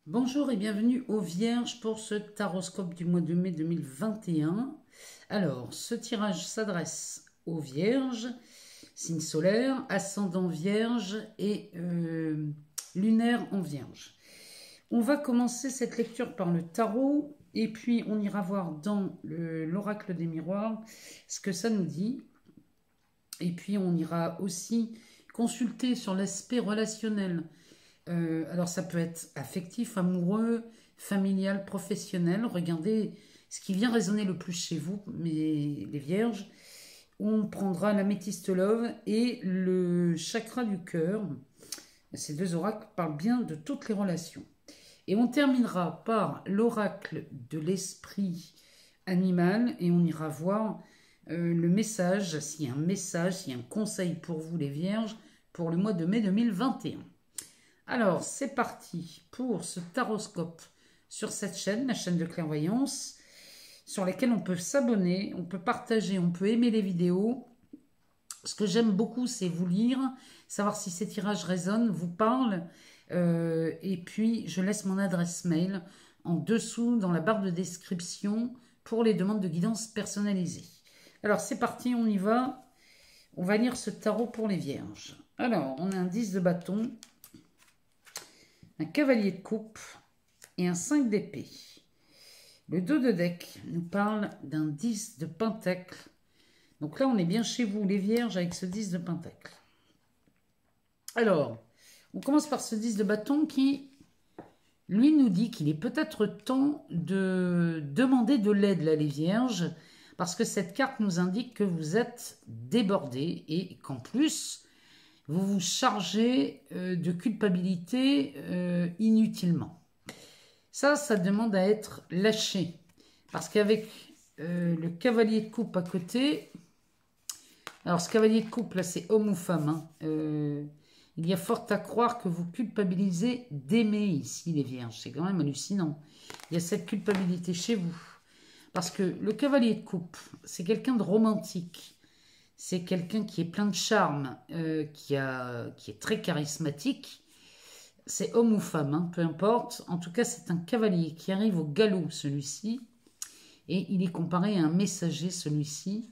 Bonjour et bienvenue aux Vierges pour ce taroscope du mois de mai 2021. Alors, ce tirage s'adresse aux Vierges, signe solaire, ascendant Vierge et lunaire en Vierge. On va commencer cette lecture par le tarot et puis on ira voir dans l'oracle des miroirs ce que ça nous dit. Et puis on ira aussi consulter sur l'aspect relationnel. Alors ça peut être affectif, amoureux, familial, professionnel. Regardez ce qui vient résonner le plus chez vous, les vierges. On prendra l'améthyste love et le chakra du cœur. Ces deux oracles parlent bien de toutes les relations. Et on terminera par l'oracle de l'esprit animal et on ira voir le message, s'il y a un message, s'il y a un conseil pour vous les vierges pour le mois de mai 2021. Alors, c'est parti pour ce taroscope sur cette chaîne, la chaîne de clairvoyance, sur laquelle on peut s'abonner, on peut partager, on peut aimer les vidéos. Ce que j'aime beaucoup, c'est vous lire, savoir si ces tirages résonnent, vous parlent. Et puis, je laisse mon adresse mail en dessous dans la barre de description pour les demandes de guidance personnalisées. Alors, c'est parti, on y va. On va lire ce tarot pour les vierges. Alors, on a un 10 de bâton, un cavalier de coupe et un 5 d'épée. Le dos de deck nous parle d'un 10 de pentacle. Donc là, on est bien chez vous, les vierges, avec ce 10 de pentacle. Alors, on commence par ce 10 de bâton qui, lui, nous dit qu'il est peut-être temps de demander de l'aide, là, les vierges, parce que cette carte nous indique que vous êtes débordés et qu'en plus, vous vous chargez de culpabilité inutilement. Ça demande à être lâché. Parce qu'avec le cavalier de coupe à côté, alors ce cavalier de coupe là c'est homme ou femme, hein, il y a fort à croire que vous culpabilisez d'aimer ici les vierges. C'est quand même hallucinant. Il y a cette culpabilité chez vous. Parce que le cavalier de coupe, c'est quelqu'un de romantique. C'est quelqu'un qui est plein de charme, qui est très charismatique. C'est homme ou femme, hein, peu importe. En tout cas, c'est un cavalier qui arrive au galop, celui-ci. Et il est comparé à un messager, celui-ci,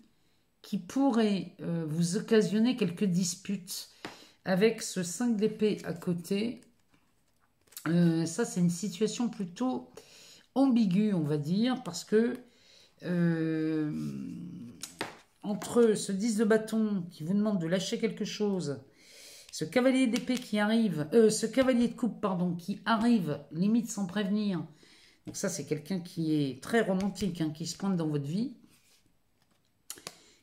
qui pourrait vous occasionner quelques disputes avec ce 5 d'épée à côté. Ça, c'est une situation plutôt ambiguë, on va dire, parce que entre ce 10 de bâton qui vous demande de lâcher quelque chose, ce cavalier d'épée qui arrive, ce cavalier de coupe, pardon, qui arrive limite sans prévenir. Donc ça, c'est quelqu'un qui est très romantique, hein, qui se pointe dans votre vie.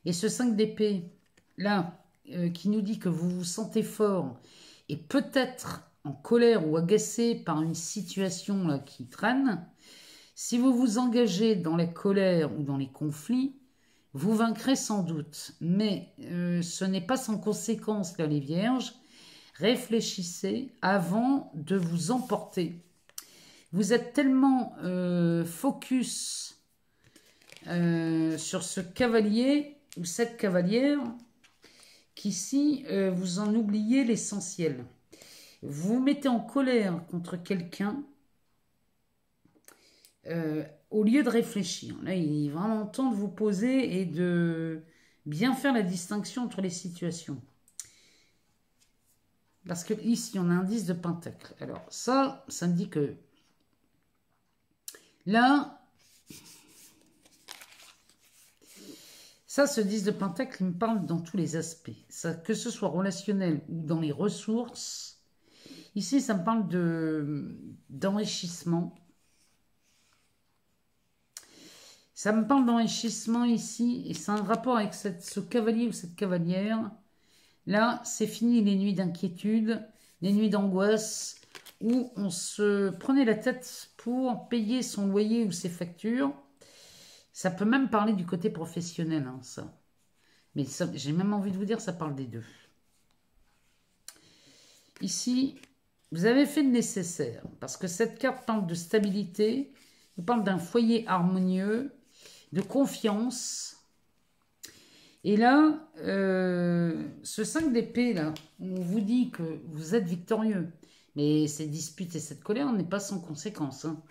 Et ce 5 d'épée, là, qui nous dit que vous vous sentez fort et peut-être en colère ou agacé par une situation là, qui traîne. Si vous vous engagez dans la colère ou dans les conflits, vous vaincrez sans doute, mais ce n'est pas sans conséquence, là, les vierges. Réfléchissez avant de vous emporter. Vous êtes tellement focus sur ce cavalier ou cette cavalière qu'ici, vous en oubliez l'essentiel. Vous vous mettez en colère contre quelqu'un au lieu de réfléchir. Là, il est vraiment temps de vous poser et de bien faire la distinction entre les situations. Parce que ici, on a un 10 de pentacle. Alors, ça me dit que là, ça, ce 10 de pentacle, il me parle dans tous les aspects. Ça, que ce soit relationnel ou dans les ressources. Ici, ça me parle d'enrichissement. Ça me parle d'enrichissement ici, et c'est un rapport avec ce cavalier ou cette cavalière. Là, c'est fini les nuits d'inquiétude, les nuits d'angoisse, où on se prenait la tête pour payer son loyer ou ses factures. Ça peut même parler du côté professionnel, hein, ça. Mais j'ai même envie de vous dire, ça parle des deux. Ici, vous avez fait le nécessaire, parce que cette carte parle de stabilité, vous parle d'un foyer harmonieux, de confiance. Et là, ce 5 d'épée, là, on vous dit que vous êtes victorieux. Mais ces disputes et cette colère n'est pas sans conséquence. Hein.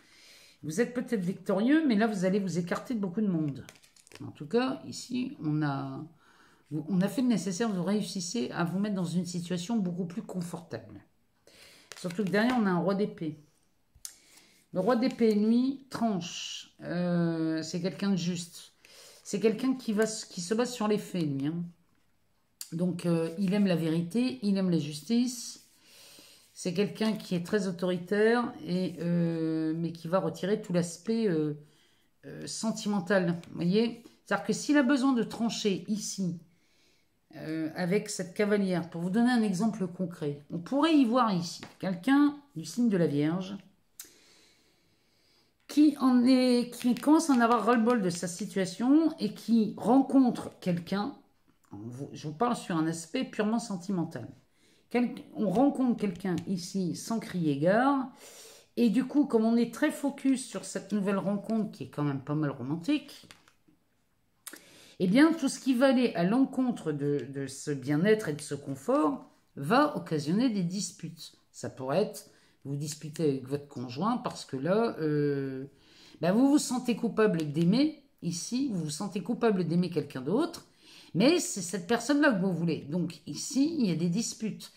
Vous êtes peut-être victorieux, mais là, vous allez vous écarter de beaucoup de monde. En tout cas, ici, on a fait le nécessaire, vous réussissez à vous mettre dans une situation beaucoup plus confortable. Surtout que derrière, on a un roi d'épée. Le roi d'épée, lui, tranche. C'est quelqu'un de juste. C'est quelqu'un qui se base sur les faits, lui. Hein. Donc, il aime la vérité, il aime la justice. C'est quelqu'un qui est très autoritaire, mais qui va retirer tout l'aspect sentimental. Vous voyez? C'est-à-dire que s'il a besoin de trancher ici, avec cette cavalière, pour vous donner un exemple concret, on pourrait y voir ici quelqu'un du signe de la Vierge qui commence à en avoir ras-le-bol de sa situation et qui rencontre quelqu'un, je vous parle sur un aspect purement sentimental, on rencontre quelqu'un ici sans crier gare, et du coup, comme on est très focus sur cette nouvelle rencontre qui est quand même pas mal romantique, eh bien, tout ce qui va aller à l'encontre de ce bien-être et de ce confort va occasionner des disputes. Ça pourrait être, vous disputez avec votre conjoint parce que là, vous vous sentez coupable d'aimer, ici, vous vous sentez coupable d'aimer quelqu'un d'autre, mais c'est cette personne-là que vous voulez. Donc ici, il y a des disputes.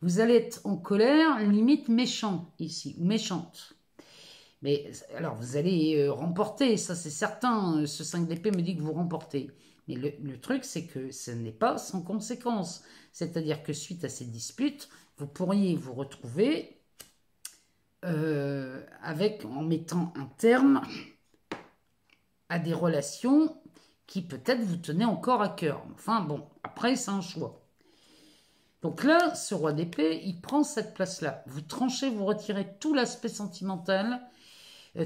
Vous allez être en colère, limite méchant ici, ou méchante. Mais alors, vous allez remporter, ça c'est certain. Ce 5 d'épée me dit que vous remportez. Mais le truc, c'est que ce n'est pas sans conséquence. C'est-à-dire que suite à ces disputes, vous pourriez vous retrouver en mettant un terme à des relations qui peut-être vous tenaient encore à cœur. Enfin bon, après c'est un choix. Donc là, ce roi d'épée, il prend cette place-là. Vous tranchez, vous retirez tout l'aspect sentimental,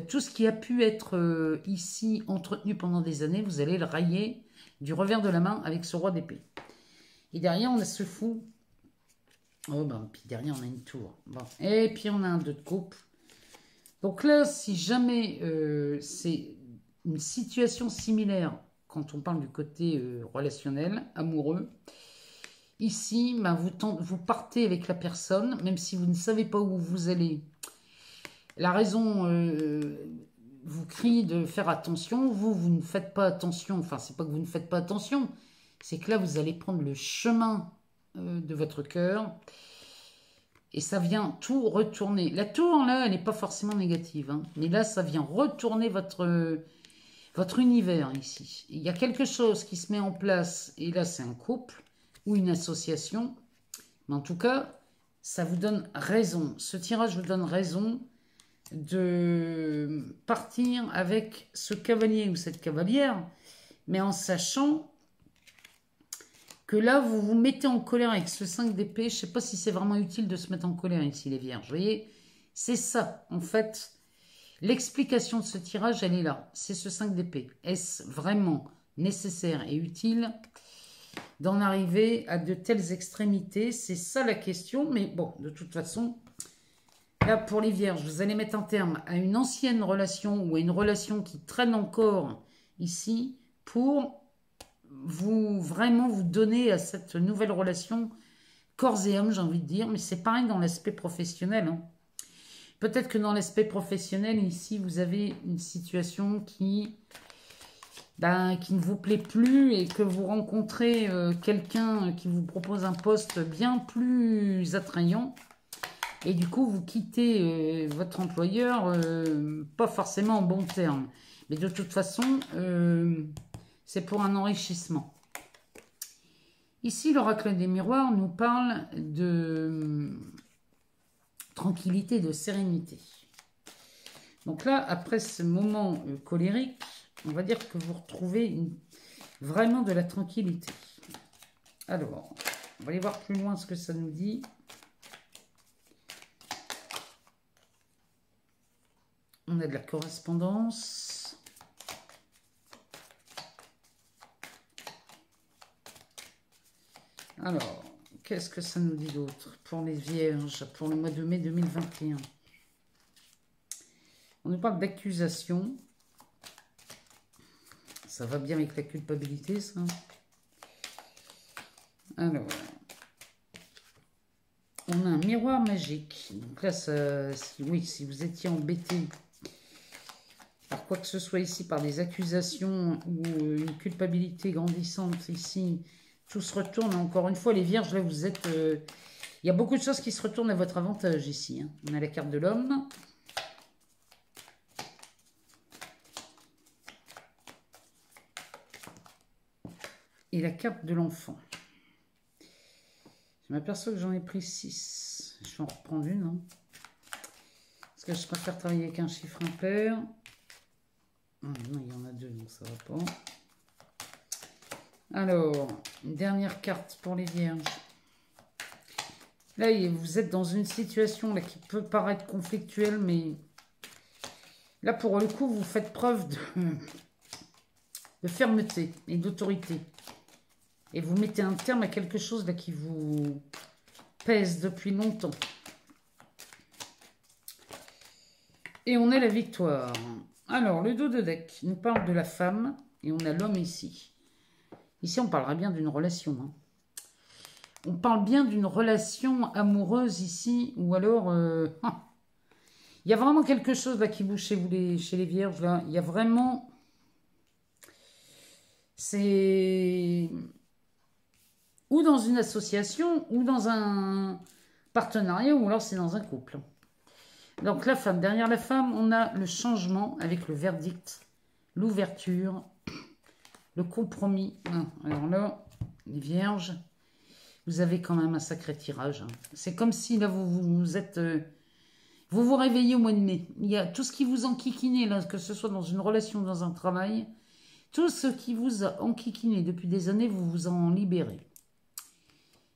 tout ce qui a pu être ici entretenu pendant des années, vous allez le rayer du revers de la main avec ce roi d'épée. Et derrière, on a ce fou. Oh ben, puis derrière, on a une tour. Bon. Et puis, on a un 2 de coupe. Donc là, si jamais c'est une situation similaire, quand on parle du côté relationnel, amoureux, ici, vous partez avec la personne, même si vous ne savez pas où vous allez. La raison vous crie de faire attention, vous ne faites pas attention, enfin c'est pas que vous ne faites pas attention, c'est que là vous allez prendre le chemin de votre cœur et ça vient tout retourner. La tour là, elle n'est pas forcément négative, hein, mais là ça vient retourner votre univers ici. Il y a quelque chose qui se met en place et là c'est un couple ou une association, mais en tout cas ça vous donne raison, ce tirage vous donne raison de partir avec ce cavalier ou cette cavalière, mais en sachant que là, vous vous mettez en colère avec ce 5 d'épée. Je ne sais pas si c'est vraiment utile de se mettre en colère ici, les vierges. Vous voyez, c'est ça, en fait. L'explication de ce tirage, elle est là. C'est ce 5 d'épée. Est-ce vraiment nécessaire et utile d'en arriver à de telles extrémités? C'est ça la question, mais bon, de toute façon... Là, pour les vierges, vous allez mettre un terme à une ancienne relation ou à une relation qui traîne encore ici pour vraiment vous donner à cette nouvelle relation corps et âme, j'ai envie de dire. Mais c'est pareil dans l'aspect professionnel. Hein. Peut-être que dans l'aspect professionnel, ici, vous avez une situation qui ne vous plaît plus et que vous rencontrez quelqu'un qui vous propose un poste bien plus attrayant. Et du coup, vous quittez votre employeur, pas forcément en bon terme. Mais de toute façon, c'est pour un enrichissement. Ici, l'oracle des miroirs nous parle de tranquillité, de sérénité. Donc là, après ce moment colérique, on va dire que vous retrouvez vraiment de la tranquillité. Alors, on va aller voir plus loin ce que ça nous dit. On a de la correspondance. Alors, qu'est-ce que ça nous dit d'autre pour les vierges, pour le mois de mai 2021? On nous parle d'accusation. Ça va bien avec la culpabilité, ça. Alors, on a un miroir magique. Donc là, oui, si vous étiez embêté par quoi que ce soit ici, par des accusations ou une culpabilité grandissante ici, tout se retourne. Encore une fois, les vierges, là, vous êtes... il y a beaucoup de choses qui se retournent à votre avantage ici. Hein. On a la carte de l'homme. Et la carte de l'enfant. Je m'aperçois que j'en ai pris 6. Je vais en reprendre une. Hein. Parce que je préfère travailler avec un chiffre impair. Ah, non, il y en a 2, donc ça va pas. Alors, une dernière carte pour les vierges. Là, vous êtes dans une situation là, qui peut paraître conflictuelle, mais là, pour le coup, vous faites preuve de fermeté et d'autorité. Et vous mettez un terme à quelque chose là, qui vous pèse depuis longtemps. Et on a la victoire. Alors, le dos de deck nous parle de la femme et on a l'homme ici. Ici, on parlera bien d'une relation. Hein. On parle bien d'une relation amoureuse ici, ou alors... il y a vraiment quelque chose là qui bouge chez vous, chez les vierges. Là. Il y a vraiment... C'est... Ou dans une association, ou dans un partenariat, ou alors c'est dans un couple. Donc la femme, derrière la femme, on a le changement avec le verdict, l'ouverture, le compromis. Alors là, les vierges, vous avez quand même un sacré tirage. Hein. C'est comme si là, vous êtes... vous vous réveillez au mois de mai. Il y a tout ce qui vous enquiquinait, là, que ce soit dans une relation, dans un travail, tout ce qui vous a enquiquiné depuis des années, vous vous en libérez.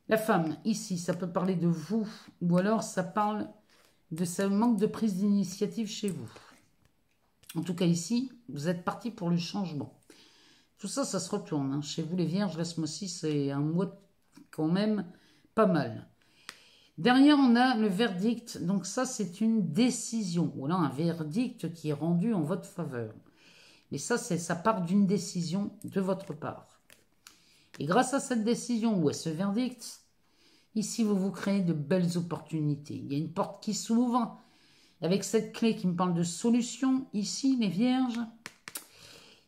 La femme, ici, ça peut parler de vous, ou alors ça parle de ce manque de prise d'initiative chez vous. En tout cas, ici, vous êtes parti pour le changement. Tout ça, ça se retourne. Hein. Chez vous, les vierges, là, ce mois-ci, c'est un mois quand même pas mal. Derrière, on a le verdict. Donc ça, c'est une décision. Ou là, un verdict qui est rendu en votre faveur. Mais ça part d'une décision de votre part. Et grâce à cette décision ou à ce verdict, ici, vous vous créez de belles opportunités. Il y a une porte qui s'ouvre avec cette clé qui me parle de solution. Ici, les vierges,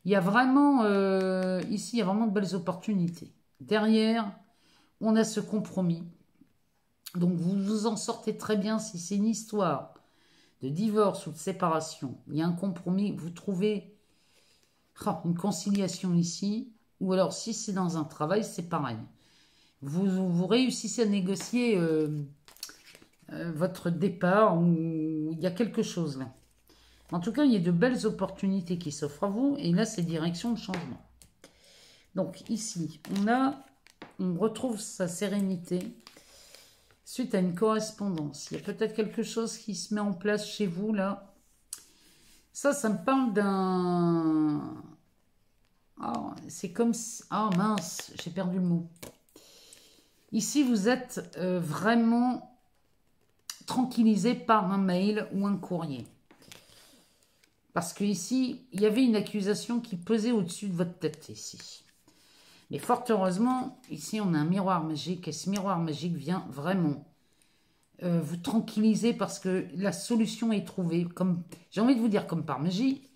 il y a vraiment, ici, il y a vraiment de belles opportunités. Derrière, on a ce compromis. Donc, vous vous en sortez très bien si c'est une histoire de divorce ou de séparation. Il y a un compromis, vous trouvez une conciliation ici. Ou alors, si c'est dans un travail, c'est pareil. Vous réussissez à négocier votre départ ou il y a quelque chose là. En tout cas, il y a de belles opportunités qui s'offrent à vous et là, c'est direction de changement. Donc ici, on retrouve sa sérénité suite à une correspondance. Il y a peut-être quelque chose qui se met en place chez vous là. Ça me parle d'un... Oh, c'est comme... Ah oh, mince, j'ai perdu le mot. Ici, vous êtes vraiment tranquillisé par un mail ou un courrier. Parce qu'ici, il y avait une accusation qui pesait au-dessus de votre tête ici. Mais fort heureusement, ici, on a un miroir magique. Et ce miroir magique vient vraiment vous tranquilliser parce que la solution est trouvée. J'ai envie de vous dire comme par magie.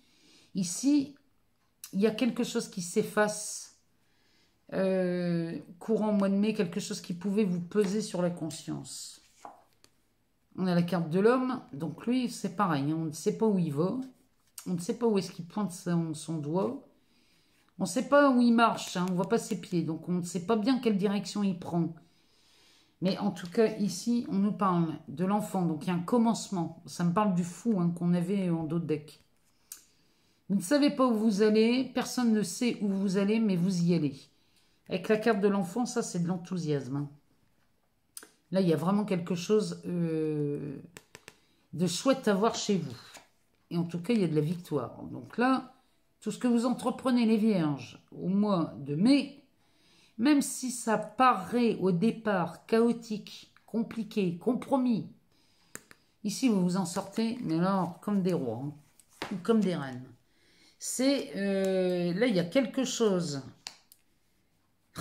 Ici, il y a quelque chose qui s'efface courant mois de mai, quelque chose qui pouvait vous peser sur la conscience. On a la carte de l'homme, donc lui c'est pareil, on ne sait pas où il va, on ne sait pas où est-ce qu'il pointe son doigt, on ne sait pas où il marche, hein, on ne voit pas ses pieds, donc on ne sait pas bien quelle direction il prend. Mais en tout cas ici on nous parle de l'enfant, donc il y a un commencement, ça me parle du fou hein, qu'on avait en dos de deck. Vous ne savez pas où vous allez, personne ne sait où vous allez, mais vous y allez. Avec la carte de l'enfant, ça, c'est de l'enthousiasme. Hein. Là, il y a vraiment quelque chose de chouette à voir chez vous. Et en tout cas, il y a de la victoire. Donc là, tout ce que vous entreprenez, les vierges, au mois de mai, même si ça paraît au départ chaotique, compliqué, compromis, ici, vous vous en sortez, mais alors, comme des rois, hein, ou comme des reines. Là, il y a quelque chose...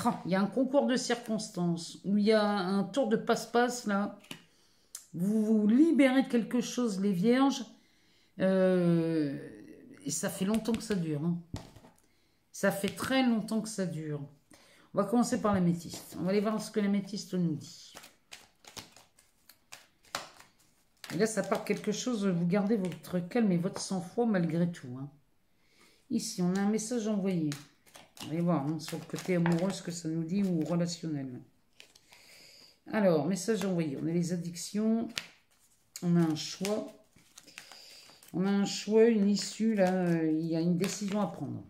Ah, il y a un concours de circonstances où il y a un tour de passe-passe là. Vous vous libérez de quelque chose, les vierges. Et ça fait longtemps que ça dure. Hein. Ça fait très longtemps que ça dure. On va commencer par l'améthyste. On va aller voir ce que l'améthyste nous dit. Et là, ça part quelque chose. Vous gardez votre calme et votre sang-froid malgré tout. Hein. Ici, on a un message envoyé. Allez voir hein, sur le côté amoureux ce que ça nous dit ou relationnel. Alors, message envoyé. On a les addictions. On a un choix. On a un choix, une issue. Là, il y a une décision à prendre.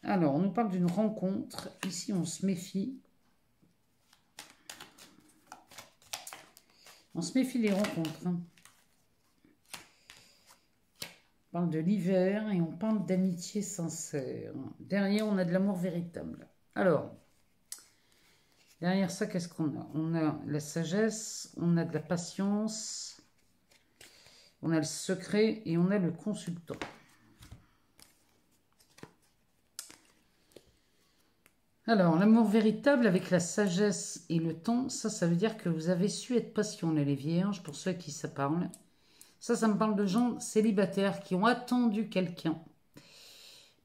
Alors, on nous parle d'une rencontre. Ici, on se méfie. On se méfie des rencontres. Hein. On parle de l'hiver et on parle d'amitié sincère. Derrière, on a de l'amour véritable. Alors, derrière ça, qu'est-ce qu'on a? On a la sagesse, on a de la patience, on a le secret et on a le consultant. Alors, l'amour véritable avec la sagesse et le temps, ça veut dire que vous avez su être patient, les vierges, pour ceux à qui ça parle. Ça me parle de gens célibataires qui ont attendu quelqu'un.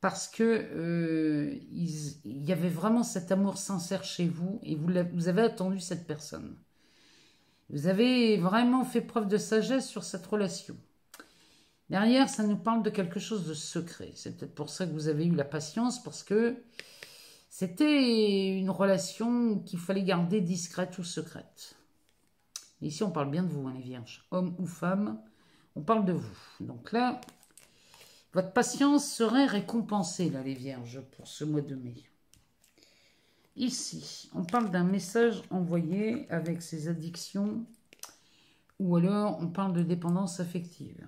Parce que il y avait vraiment cet amour sincère chez vous et vous avez attendu cette personne. Vous avez vraiment fait preuve de sagesse sur cette relation. Derrière, ça nous parle de quelque chose de secret. C'est peut-être pour ça que vous avez eu la patience, parce que c'était une relation qu'il fallait garder discrète ou secrète. Et ici, on parle bien de vous, hein, les vierges. Homme ou femme, on parle de vous. Donc là, votre patience serait récompensée, là, les vierges, pour ce mois de mai. Ici, on parle d'un message envoyé avec ses addictions, ou alors on parle de dépendance affective.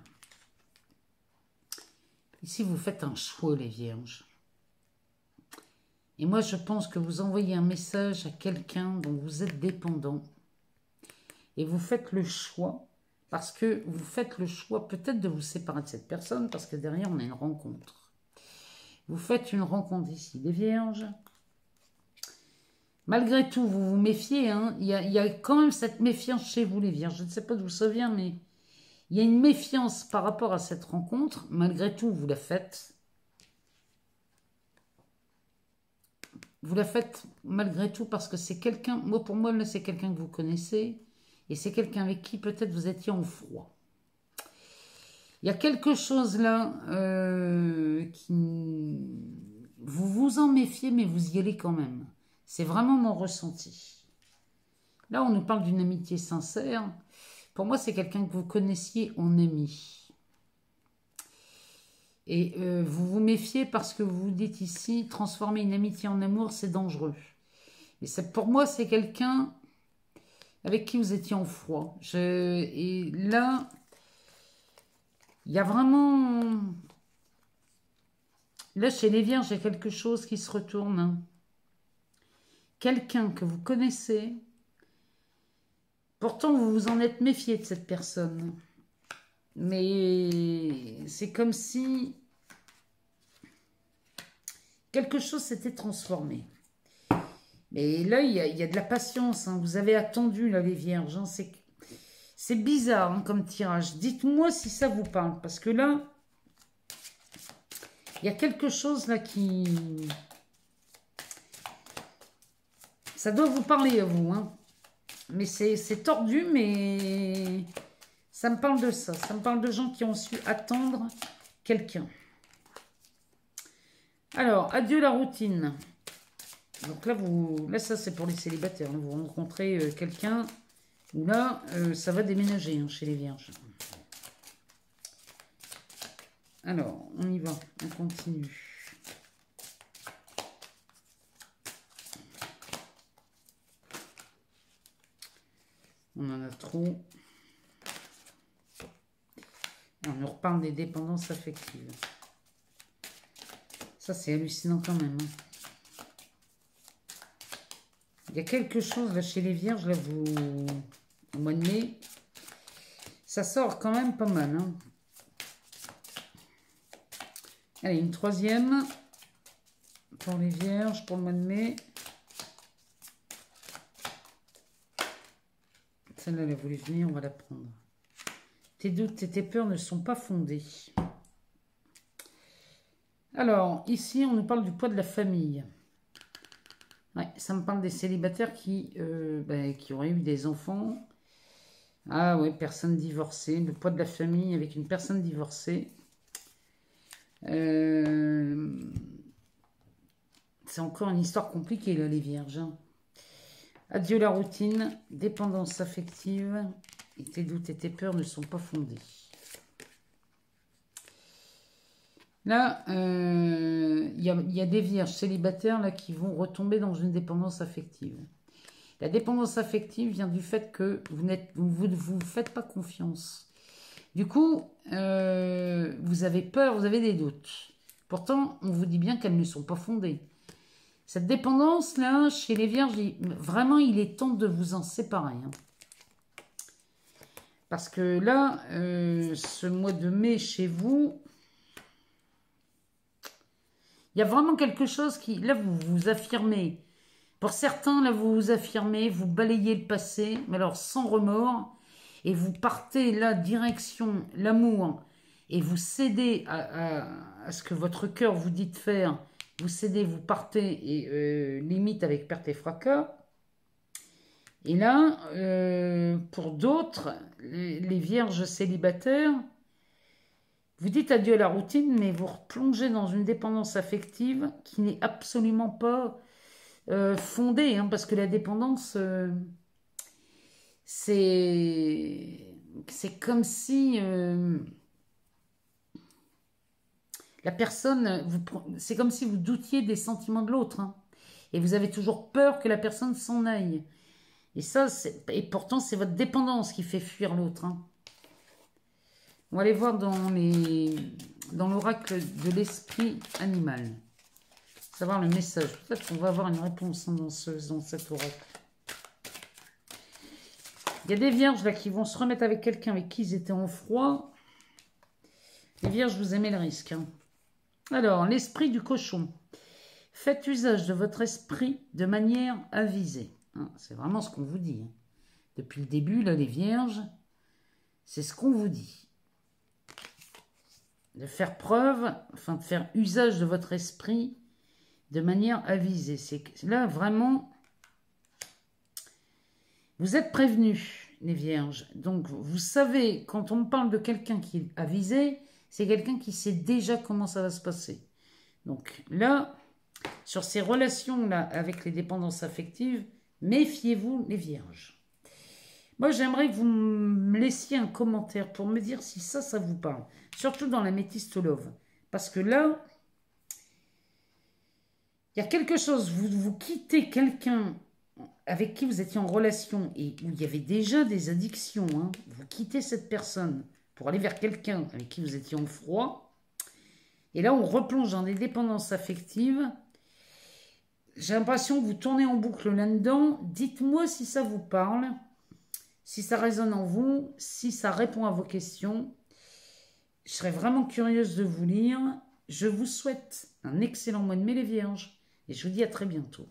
Ici, vous faites un choix, les vierges. Et moi, je pense que vous envoyez un message à quelqu'un dont vous êtes dépendant. Et vous faites le choix, parce que vous faites le choix peut-être de vous séparer de cette personne, parce que derrière, on a une rencontre. Vous faites une rencontre ici, les vierges. Malgré tout, vous vous méfiez. Hein. Il y a quand même cette méfiance chez vous, les vierges. Je ne sais pas d'où ça vient, mais il y a une méfiance par rapport à cette rencontre. Malgré tout, vous la faites. Vous la faites malgré tout parce que c'est quelqu'un, moi pour moi, là c'est quelqu'un que vous connaissez et c'est quelqu'un avec qui peut-être vous étiez en froid. Il y a quelque chose là qui... Vous vous en méfiez mais vous y allez quand même. C'est vraiment mon ressenti. Là on nous parle d'une amitié sincère. Pour moi c'est quelqu'un que vous connaissiez en ami. Et vous vous méfiez parce que vous vous dites ici, transformer une amitié en amour, c'est dangereux. Et pour moi, c'est quelqu'un avec qui vous étiez en froid. Et là, il y a vraiment... Là, chez les vierges, il y a quelque chose qui se retourne. Hein. Quelqu'un que vous connaissez, pourtant vous vous en êtes méfié de cette personne. Mais c'est comme si quelque chose s'était transformé. Mais là, il y a de la patience. Hein. Vous avez attendu, là, les vierges. Hein. C'est bizarre hein, comme tirage. Dites-moi si ça vous parle. Parce que là, il y a quelque chose là qui... Ça doit vous parler à vous. Hein. Mais c'est tordu, mais... Ça me parle de ça. Ça me parle de gens qui ont su attendre quelqu'un. Alors, adieu la routine. Donc là, ça c'est pour les célibataires. Vous rencontrez quelqu'un où là, ça va déménager hein, chez les vierges. Alors, on y va. On continue. On en a trop. On nous reparle des dépendances affectives. Ça, c'est hallucinant quand même. Hein. Il y a quelque chose là chez les vierges, là, au mois de mai. Ça sort quand même pas mal. Hein. Allez, une troisième. pour les vierges, pour le mois de mai. Celle-là, elle a voulu venir, on va la prendre. Tes doutes et tes peurs ne sont pas fondés. Alors, ici, on nous parle du poids de la famille. Ouais, ça me parle des célibataires qui auraient eu des enfants. Ah ouais, personne divorcée. Le poids de la famille avec une personne divorcée. C'est encore une histoire compliquée, là, les vierges. Hein. Adieu la routine, dépendance affective. Et tes doutes et tes peurs ne sont pas fondés. Là, il y a des vierges célibataires là, qui vont retomber dans une dépendance affective. La dépendance affective vient du fait que vous ne vous faites pas confiance. Du coup, vous avez peur, vous avez des doutes. Pourtant, on vous dit bien qu'elles ne sont pas fondées. Cette dépendance-là, chez les vierges, vraiment, il est temps de vous en séparer. Hein. Parce que là, ce mois de mai chez vous, il y a vraiment quelque chose qui... Là, vous vous affirmez. Pour certains, là, vous vous affirmez, vous balayez le passé, mais alors sans remords, et vous partez là, direction l'amour, et vous cédez à ce que votre cœur vous dit de faire. Vous cédez, vous partez, et limite avec perte et fracas. Et là, pour d'autres, les vierges célibataires, vous dites adieu à la routine, mais vous replongez dans une dépendance affective qui n'est absolument pas fondée, hein, parce que la dépendance, c'est comme si la personne, c'est comme si vous doutiez des sentiments de l'autre, hein, et vous avez toujours peur que la personne s'en aille. Et ça, et pourtant, c'est votre dépendance qui fait fuir l'autre. Hein. On va aller voir dans l'oracle de l'esprit animal. Savoir le message. Peut-être qu'on va avoir une réponse dans cet oracle. Il y a des vierges là qui vont se remettre avec quelqu'un avec qui ils étaient en froid. Les vierges, vous aimez le risque. Hein. Alors, l'esprit du cochon. Faites usage de votre esprit de manière avisée. Hein, c'est vraiment ce qu'on vous dit. Hein. Depuis le début, là, les vierges, c'est ce qu'on vous dit. De faire preuve, enfin de faire usage de votre esprit de manière avisée. C'est là vraiment, vous êtes prévenus, les vierges. Donc vous savez, quand on parle de quelqu'un qui est avisé, c'est quelqu'un qui sait déjà comment ça va se passer. Donc là, sur ces relations-là avec les dépendances affectives, méfiez-vous, les vierges. Moi, j'aimerais que vous me laissiez un commentaire pour me dire si ça vous parle. Surtout dans la métiste love. Parce que là, il y a quelque chose, vous quittez quelqu'un avec qui vous étiez en relation et où il y avait déjà des addictions. Hein. Vous quittez cette personne pour aller vers quelqu'un avec qui vous étiez en froid. Et là, on replonge dans des dépendances affectives. J'ai l'impression que vous tournez en boucle là-dedans. Dites-moi si ça vous parle. Si ça résonne en vous, si ça répond à vos questions, je serais vraiment curieuse de vous lire. Je vous souhaite un excellent mois de mai, les vierges, et je vous dis à très bientôt.